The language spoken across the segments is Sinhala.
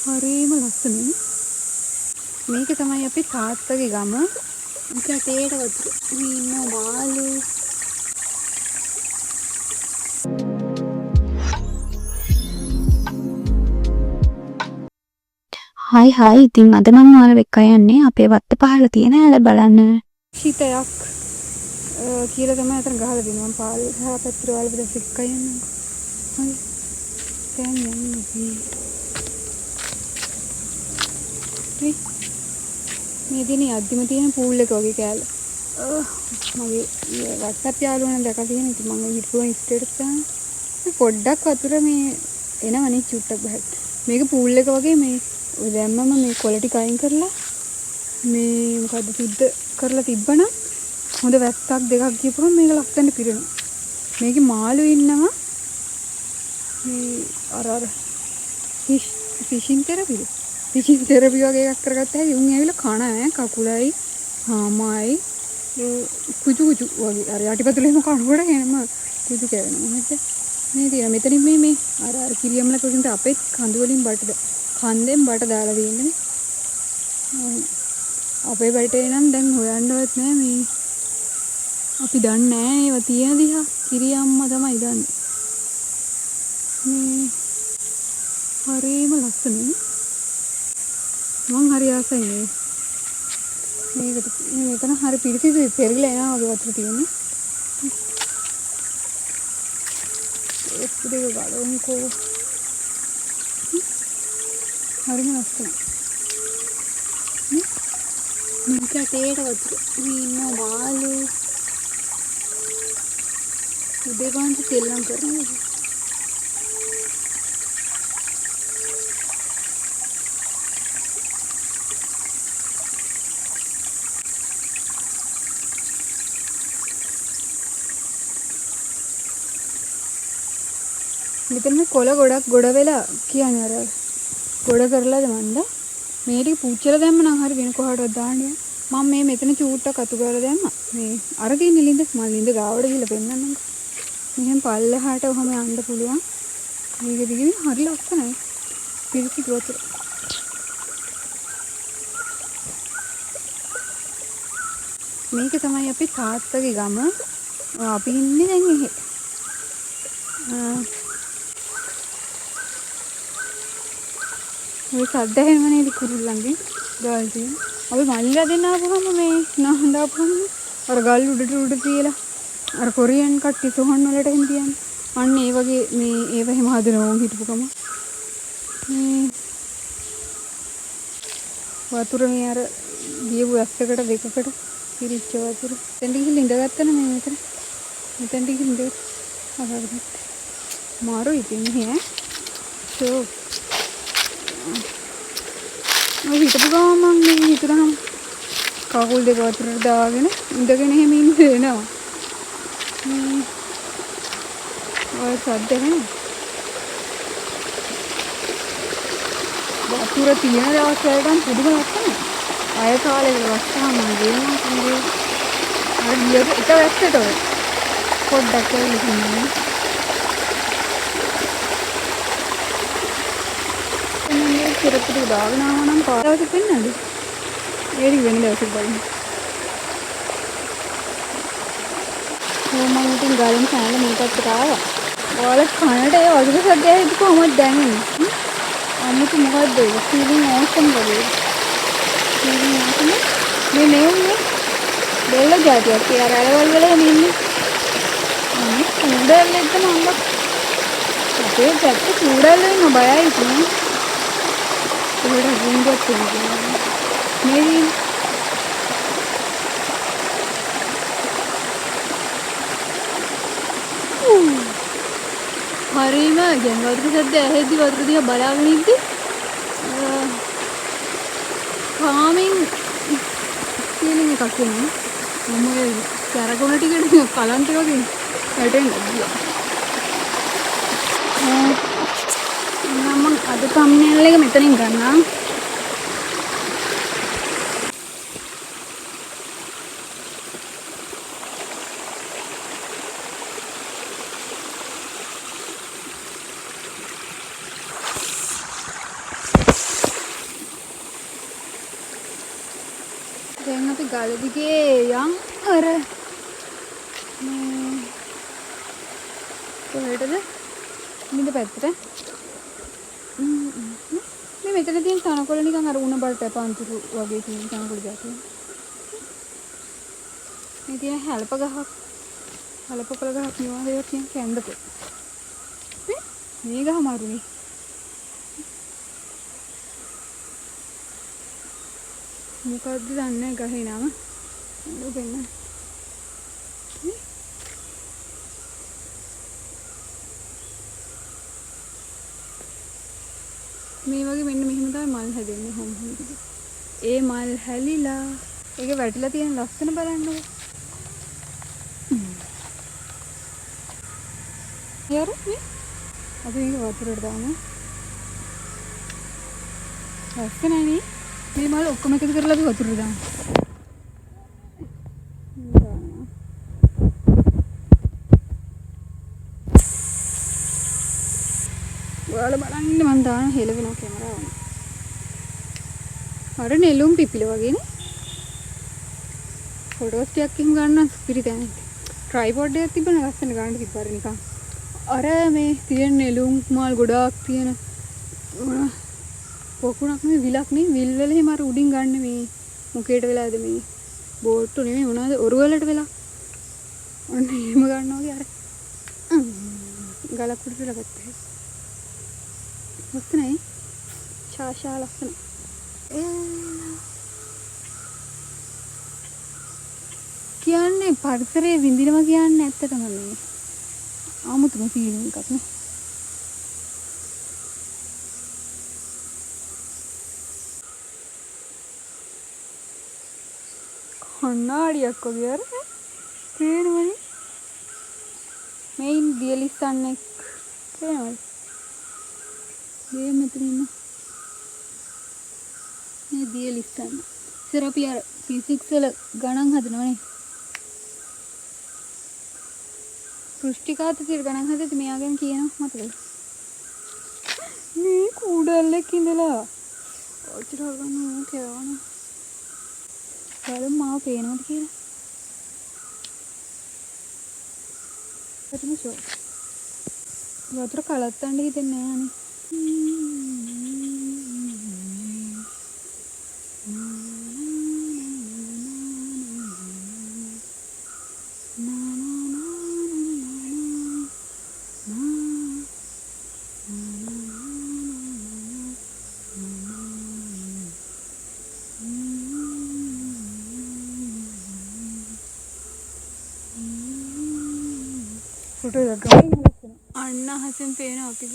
හරිම ලස්සනයි. මේක තමයි අපේ තාත්තගේ ගම. කැටේට වතුර. මේ ඉන්න මාළු. හායි ඉතින් අද මම ඔයාලට එක්ක යන්නේ අපේ වත්ත පහළ තියෙන ඇල බලන්න. ශීතයක් කියලා තමයි අතන ගහලා දෙනවා. පාල් හා පැත්තට වල දැස් එක්ක යන්නේ. හරි. දැන් යන්නේ අපි. මේ දිනේ අද්දිම තියෙන පූල් එක වගේ කෑල්ල. මගේ WhatsApp යාළුවනේ දැකලා තියෙන. ඉතින් මම හිතුවා ස්ටේටස් දාන්න. පොඩ්ඩක් වතුර මේ එනවනේ චුට්ටක් බහත්. මේක පූල් එක වගේ මේ ඔය දැම්මම මේ කොළ ටික අයින් කරලා මේ මොකද්ද සුද්ධ කරලා තිබ්බනම් හොඳ වැස්සක් දෙකක් ගියපුවම මේක ලස්සනට පිරෙනවා. මේකේ මාළු ඉන්නවා. මේ අර ෆිෂින් තෙරපිද? ෆිෂින් තෙරපි වගේ එකක් කරගත්ත හැකි. උන් ඇවිල්ලා කන කකුලයි හාමයි කුජු වගේ අර යටිපතුලේ එහෙම කනකොට එහෙම කුජු කැවෙනවා. හරිද? මේ තියෙන මෙතනින් මේ අර කිරියම්ල කොටින්ට අපේ කඳු වලින් බට කන්දෙන් බට දාලා තියෙන්නේ. අපේ බටේ නම් දැන් හොයන්නවත් නෑ මේ අපි දන්නේ නෑ ඒවා තියෙන දිහා. කිරියම්මා තමයි දන්නේ. මේ හරිම ලස්සනයි. මං හරි ආසයි මේ. මේකට මෙතන හරි පිරිසිදුයි පෙරලා එනවා වගේ වතුර තියෙන්නේ. ඒක දෙක ගලවමුකෝ. හරිම ලස්සනයි. මේ කැටේට වතුර. මේ ඉන්න මාළු. උදේ පාන්දර තෙල්ලම් කරනවා. මෙතන මේ කොළ ගොඩක් ගොඩ වෙලා කියන්නේ අර ගොඩ කරලාද මන්ද මේ ටික පුච්චලා දැම්ම නම් හරි වෙන කොහටවත් දාන්න මම මේ මෙතන චූට්ටක් අතු කරලා දැම්මා මේ අර තියෙන ලින්ද මම ලින්ද ගාවට ගිහලා පෙන්නන්නම් මෙහෙන් පල්ලෙහාට ඔහම යන්න පුළුවන් මේක දිගින් හරි ලස්සනයි පිරිසිදු වතුර මේක තමයි අපේ තාත්තගේ ගම අපි ඉන්නේ දැන් එහෙ ඔය සද්ද ඇහෙනව නේද කුරුල්ලන්ගේ ගල් තියෙන. අපි මල්ලිලා දෙන්න ආපුවම මේ නහඳ ආපුවම අර ගල් උඩට තියලා අර කොරියන් කට්ටිය සොහන් වලට එහෙම තියන්නේ. අන්න ඒ වගේ මේ ඒව එහෙම හදනවා උන් හිටපුකම. මේ වතුර මේ අර ගියපු ඇස්සකට දෙකකට පිරිච්ච වතුර. එතෙන් ගිහින් ඉඳගත්තා නේ මෙතන. මෙතෙන් ගිහින් ඉඳගත්තා. මාරු ඉතින් ඈ. ෂෝ ඔය හිටපු ගමන් මම මේ හිතුනහම කකුල් දෙක වතුරට දාගෙන ඉඳගෙන එහෙම ඉන්න වෙනවා. ඔය සද්ද නේ. වතුර තියෙන දවස් වලටම පුදුම ලස්සනයි. අය කාලේ වල වස්තාම ගේනවා කන්නේ. අර ගියද එක වැස්සට ඔය. පොඩ්ඩක් වෙලි ඉන්නේ. සිරප්පුට දාගෙන ආව නම් පාරවලට පෙන්නද? ඒරි වෙන දවසක් බලමු. මම ඉතින් ගාලෙන් සෑහල මේ පැත්තට ආවා. ඔයාලා කනට ඒ වගේ සද්ද ඇහෙද්දි කොහොමද දැනෙන්නේ? අමුතු මොකද්ද ඒක? ෆීලිං ඕසම් වගේ. ෆීලිං ඕසම් මේ නෙන්නේ. බෙල්ල જાතියක්. ඒ අර ඇලවල් වල එහෙම ඉන්නේ. කුඩල්ලෙක්ද මම. අපේ පැත්තේ කුඩල්ල ඉන්න බයයි ඉතින්. ඒකට ගුංගක් තියෙනවා. මේ හරිම දැන් වතුර සද්ද ඇහෙද්දි වතුර දිහා බලාගෙන ඉද්දි කාමින් ෆීලිං එකක් එනවා. මම ඒ කරගොන ටිකට කලන්ත වගේ වැටෙන්න ගියා. මම අද thumbnail එක මෙතනින් ගන්නම්. දැන් අපි ගල දිගේ යන් අර මේ කොහෙටද? මිද පැත්තට. මේ මෙතන තියෙන තනකොළ නිකන් අර උණ බල්ට පන්තුරු වගේ තියෙන තනකොළ જાතිය. මේ තියෙන හැලප ගහක්. හැලප කොළ ගහක් නිවාදේ තියෙන කැන්දක. මේ ගහ මාරුනේ. මොකද්ද දන්නේ ගහේ නම? දුකෙන්න. මේ වගේ මෙන්න මෙහෙම තමයි මල් හැදෙන්නේ හොම් හොම්. ඒ මල් හැලිලා ඒක වැටිලා තියෙන ලස්සන බලන්නකො. යාර මේ අපි මේක වතුරට දාමු. ලස්සනයි නේ. මේ මල් ඔක්කොම එකතු කරලා අපි වතුරට දාමු. ඔයාලා බලන්න මම දාන හෙලවෙනවා කැමරාව. අර නෙළුම් පිපිල වගේනේ. ෆොටෝස් ටිකක් එහෙම ගන්න ස්පිරිතයි. ට්‍රයිපොඩ් එකක් තිබ්බම ලස්සන ගන්න තිබ්බා නිකන්. අර මේ තියෙන නෙළුම් මල් ගොඩාක් තියෙන පොකුණක් නෙවෙයි විලක් නෙවෙයි විල් වල එහෙම අර උඩින් ගන්න මේ මොකේට වෙලාද මේ බෝට්ටු නෙවෙයි මොනවාද ඔරුවලට වෙලා. ඔන්න එහෙම ගන්නවා වගේ අර ගලක් උඩට වෙලා ගත්තා. ලස්සනයි. ශාෂා ලස්සන. කියන්නේ පරිසරයේ විඳිනවා කියන්නේ ඇත්තටම මේ ආමුතුම ෆීලිං එකක් නේ. කන්නාඩියක් වගේ අර පේනවනේ. මේන් දියලිස්සන්නේ පේනවද? මේ මෙතන ඉන්න. මේ දියලිස්සන්න. ඉතින් අපි අර ෆිසික්ස් වල ගණන් හදනවනේ. පෘෂ්ටිකාතතිර ගණන් හදද්දි මෙයාගෙන් කියනවා මතකද? මේ කුඩල්ලෙක් ඉඳලා ඔච්චර ගන්න කියවන. බලමු මාව පේනවද කියලා. හරිම ෂෝ. වතුර කලත්තන්න හිතෙන්නේ නැහැ ෆොටෝ එකක් ගමු. අන්න අහසෙන් පේන අපිව.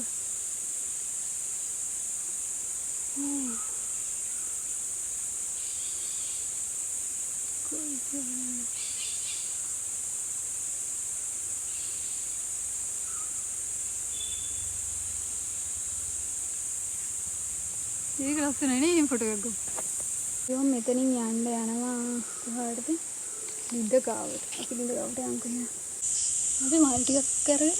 ඒක ලස්සනයි නේ මේ ෆොටෝ එකක් ගමු. යෝම් මෙතනින් යන්න යනවා කොහාටද? ලිඳ ගාවට. අපි ලිඳ ගාවට යන්කෝ. අපි මල් ටිකක් කරගෙන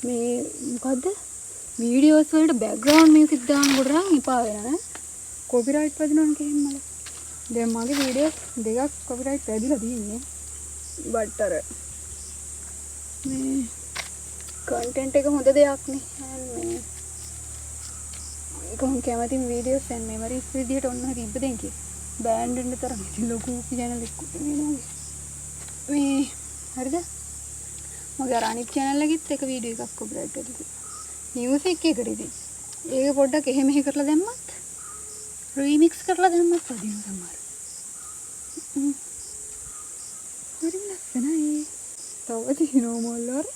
මේ මොකද්ද වීඩියෝස් වලට බෑග්ග්‍රවුන්ඩ් මියුසික් දානකොට නම් එපා වෙනවා. කොපිරයිට් වැදිනවනේ කෙහෙම්මල. දැන් මගේ වීඩියෝස් දෙකක් කොපිරයිට් වැදිලා තියෙන්නේ. බට් අර මේ කන්ටෙන්ට් එක හොඳ දෙයක් නේ. මේ කොහොම කැමතිම වීඩියෝස් and memories විදියට ඔන්න හරි ඉබ්බ දෙන් කිය. බෑන්ඩ් වෙන්න තරම් ඉතින් ලොකු channel එකක් වෙනවා. මේ හරිද? මගේ අර අනිත් channel එකෙත් එක වීඩියෝ එකක් කොපිරයිට් වෙලා තියෙනවා. මියුසික් එකට ඉතින්. ඒක පොඩ්ඩක් එහෙ මෙහෙ කරලා දැම්මත් රීමික්ස් කරලා දැම්මත් වදින සමහර. හරි ලස්සනයි. තව තියෙනවා මොල්ලර.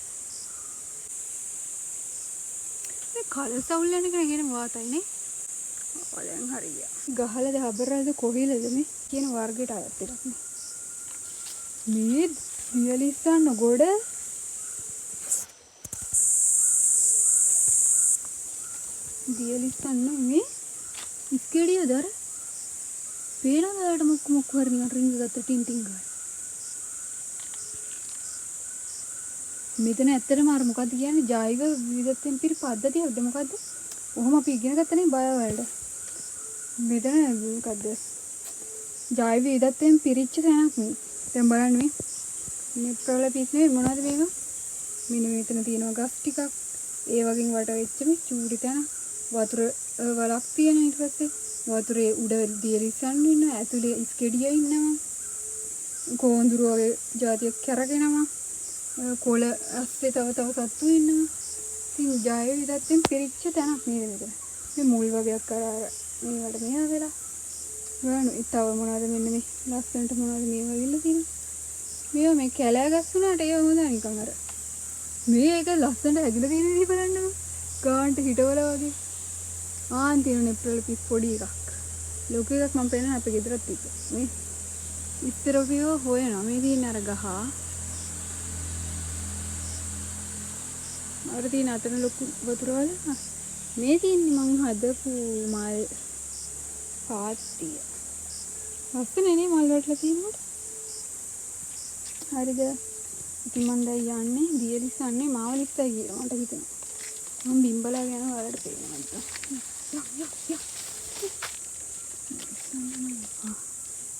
මේ කලර් සවුල් යන එක නේද වාතයි නේ. ඔලෙන් හරිය. ගහලද හබරද කොහිලද මේ කියන වර්ගයට අයත් එකක් නේ. මේ රියලිස්ට් ගොඩ දියලිස්සන්න මේ ඉස්කෙඩිය දර පේනවලට මොක්ක හරි නිකන් රින්ග ගත්ත ටින් ටින් ගාලා මෙතන ඇත්තටම අර මොකද්ද කියන්නේ ජෛව විවිධත්වයෙන් පිරි පද්ධතියක්ද මොකද්ද? ඔහොම අපි ඉගෙන ගත්තනේ බයෝ වලට. මෙතන මොකද්ද? ජෛව විවිධත්වයෙන් පිරිච්ච තැනක් නේ. දැන් බලන්න මේ ප්‍රොලපිස් නේ මොනවද මේවා? මෙන්න මෙතන තියෙනවා ගස් ටිකක්. ඒ වගේ වට වෙච්ච මේ චූටි තැන වතුර වලක් තියෙන ඊට පස්සේ වතුරේ උඩ දියරිසන් ඉන්නවා ඇතුලේ ඉස්කෙඩිය ඉන්නවා කොඳුරු වගේ જાතියක් කරගෙනවා කොළ ඇස්සේ තව සත්තු ඉන්නවා ඉතින් ජෛව විවිධත්වයෙන් පිරිච්ච තැනක් නේද මෙතන මේ මුල් වගේක් කරා මේවට මෙහා වෙලා වань තව මොනවද මෙන්න මේ ලස්සනට මොනවද මේවා විල්ල තියෙනවා මේවා මේ කැලෑ ගස් වුණාට ඒව හොඳ නිකන් අර මේක ලස්සනට හැදිලා තියෙන විදිහ බලන්නම ගාන්ට හිටවල වගේ ආන් තියෙන නෙප්‍රොලපිස් පොඩි එකක් ලොකු එකක් මම පේනවා අපේ ගෙදරත් තිබ්බා මේ ඉස්තර ඔබිව හොයනවා මේ තියෙන අර ගහ අර තියෙන අතන ලොකු වතුර වල මේ තියෙන්නේ මං හදපු මල් පාත්තිය ලස්සනනේ නේ මල් වලට තියෙනකොට හරිද ඉතින් මම දැන් යන්නේ දියලිසන්නේ මාව ලිස්සයි කියලා මට හිතෙනවා මම බිම්බලා යන වලට පේනවා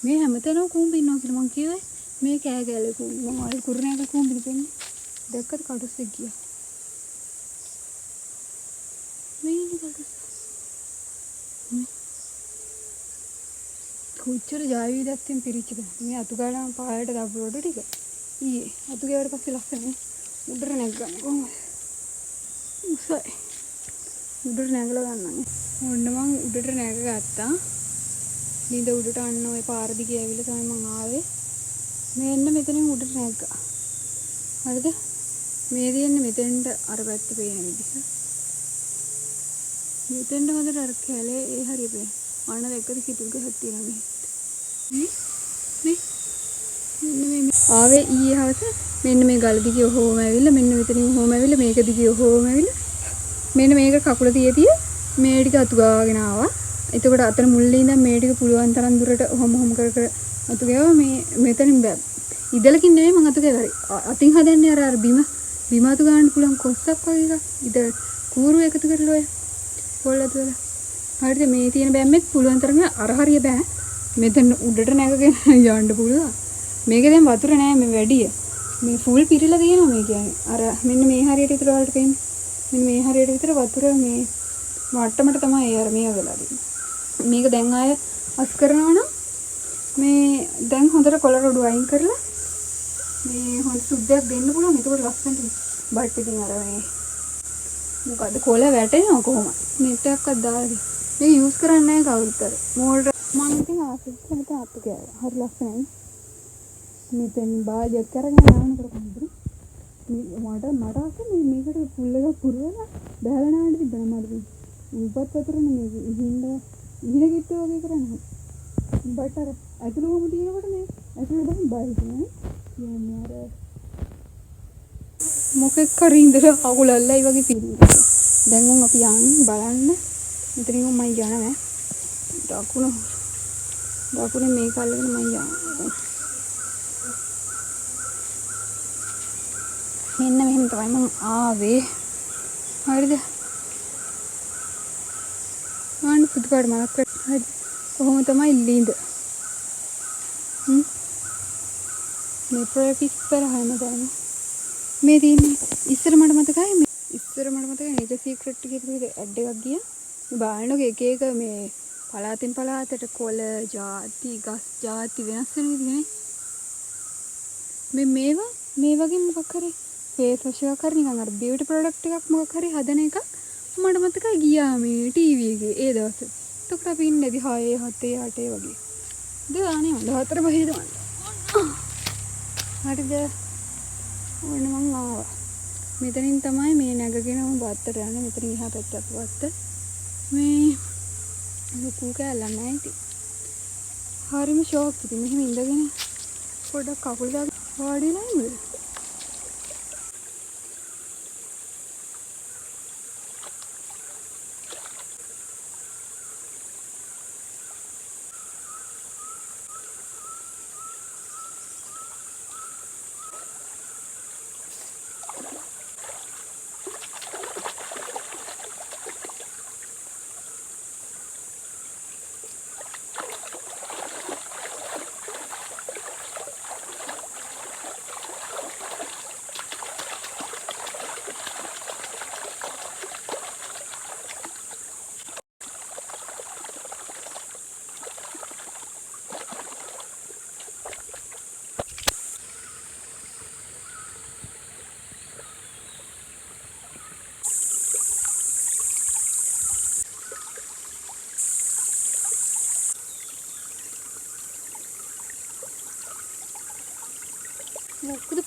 මේ හැමතැනම කූඹි ඉන්නවා කියලා මං කිව්වේ මේ කෑ ගෑලේ කූඹි මම ආයි කුරුණෑක කූඹි දෙන්නේ දැක්කද කඩුස්සෙක් ගියා මේ ඉන්නේ කඩුස්ස කොච්චර ජෛව විවිධත්වයෙන් පිරිච්චද මේ අතු ගාලා පායට දාපු රොඩ ටික ඊයේ අතු ගෑවට පස්සේ ලස්සනනේ උඩට නැග්ගන්නේ කොහොමද උසයි උඩට නැගලා ගන්නන්නේ ඔන්න මං උඩට නැගගත්තා නිද උඩට අන්න ඔය පාර දිගේ ඇවිල්ලා තමයි මං ආවේ මෙන්න මෙතනින් උඩට නැග්ගා හරිද මේ දෙන්නේ මෙතෙන්ට අර පැත්ත පේන විදිහ මෙතෙන්ට හොඳට අර කැලේ ඒ හරිය පේන අන්න එක්කද කිතුල් ගහක් තියෙනවා මේ ආවේ ඊයේ හවස මෙන්න මේ ගල දිගේ ඔහොම ඇවිල්ලා මෙන්න මෙතනින් ඔහොම ඇවිල්ලා මේක දිගේ ඔහොම ඇවිල්ලා මෙන්න මේක කකුල තියදී මේ ටික අතු ගාගෙන ආවා. එතකොට අතන මුල්ලේ ඉඳන් මේ ටික පුළුවන් තරම් දුරට ඔහොම කර අතු ගෑවා මේ මෙතනින් බෑ. ඉදලකින් නෙමෙයි මම අතු ගෑවේ. අතින් හදන්නේ අර බිම අතු ගන්න පුළුවන් කොස්සක් වගේ එකක්. ඉද කූරු එකතු කරලා ඔය පොල් අතු වල. හරිද මේ තියෙන බෑම්මෙත් පුළුවන් තරම් අර හරිය බෑ. මෙතන උඩට නැගගෙන යන්න පුළුවන්. මේක දැන් වතුර නෑ මේ වැඩිය. මේ ෆුල් පිරিলা තියෙනවා මේ කියන්නේ. අර මෙන්න මේ හරියට විතර වලට පේන්නේ. මෙන්න මේ හරියට විතර වතුර මේ මට්ටමට තමයි අර මේව වෙලා තියෙන්නේ. මේක දැන් ආය අස් කරනවා නම් මේ දැන් හොඳට කොළ රොඩු අයින් කරලා මේ හොඳ සුද්ධයක් දෙන්න පුළුවන්. ඒකෝට ලස්සනට බට් එකකින් අර මේ මොකද කොළ වැටෙනවා කොහොමද? net එකක්වත් දාලා මේක යූස් කරන්නේ නැහැ කවුරුත් අර. මෝල්ඩ් මම ඉතින් ආසෙත් මෙතන අතු ගෑවා. හරි ලස්සනයි. මෙතෙන් බාජයක් කරගෙන යනකොට කොහොමද? මට ආසෙ මේකට පුල් එක පුරවලා බෑලා නාන්න තිබ්බා මට. උපත් වතුරනේ මේක ඉහිඳ කිට්ටු වගේ කරන්නේ. බට අර ඇතුළේම තියෙනකොට මේ ඇතුළේ දැන් බය හිතෙනවා. කියන්නේ අර මොකෙක් කර ඉඳලා අකුලල්ලා ඒ වගේ පිළිගන්න. දැන් උන් අපි යන්නේ බලන්න. මෙතනින් මම යනවා. දකුණේ මේක අල්ලගෙන මම යනවා. මෙන්න මෙහෙම තමයි මම ආවේ. හරිද? මම පුදුපාට මලක් හරි. කොහොම තමයි ලිඳ. මේ ප්‍රොෆිස් පරහම දාන්න. මේ තියෙන්නේ ඉස්සර මට මතකයි නේද සීක්‍රට් එකේ තිබුණ ඇඩ් එකක් ගියා. බලනකො එක එක මේ පළාතින් පළාතට කොළ ಜಾති ගස් ಜಾති වෙනස් වෙන විදිහනේ. මේ වගේ මොකක් හරි ෆේස් වොෂ් එකක් හරි නිකන් අර බියුටි ප්‍රොඩක්ට් එකක් මොකක් හරි හදන එකක් මට මතකයි ගියා මේ ටීවී එකේ ඒ දවසේ. එතකොට අපි ඉන්නේ 6 7 8 වගේ. දාන්නේ 14 5 දාන්න. හරිද? ඕන මං ආවා. මෙතනින් තමයි මේ නැගගෙන මම බත්තට යන්නේ. මෙතනින් එහා පැත්තට බත්ත. මේ ලොකු කැලක් නැහැ ඉතින්. හරිම ෂෝක් ඉතින් මෙහෙම ඉඳගෙන පොඩක් කකුල් දාගෙන වාඩිලා ඉන්නේ.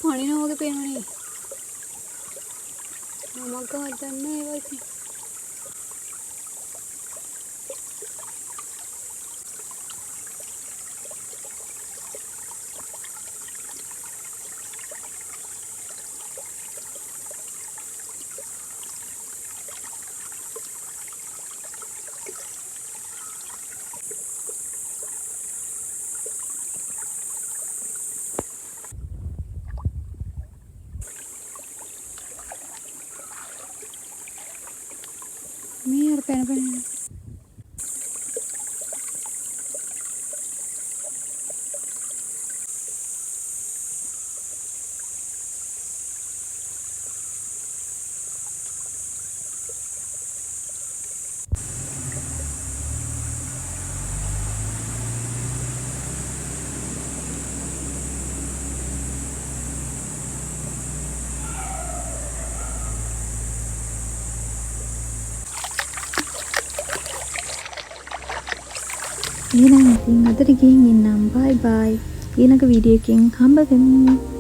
පණිනා වගේ පේනවනේ. නමක් ගමක් දන්නේ ඒවා ඉතින්. මේ අර පැන පැන යන. එහෙනම් ඉතින් අදට ගිහින් එන්නම්. බයි බයි. ඊළඟ වීඩියෝ එකකින් හම්බ වෙමු.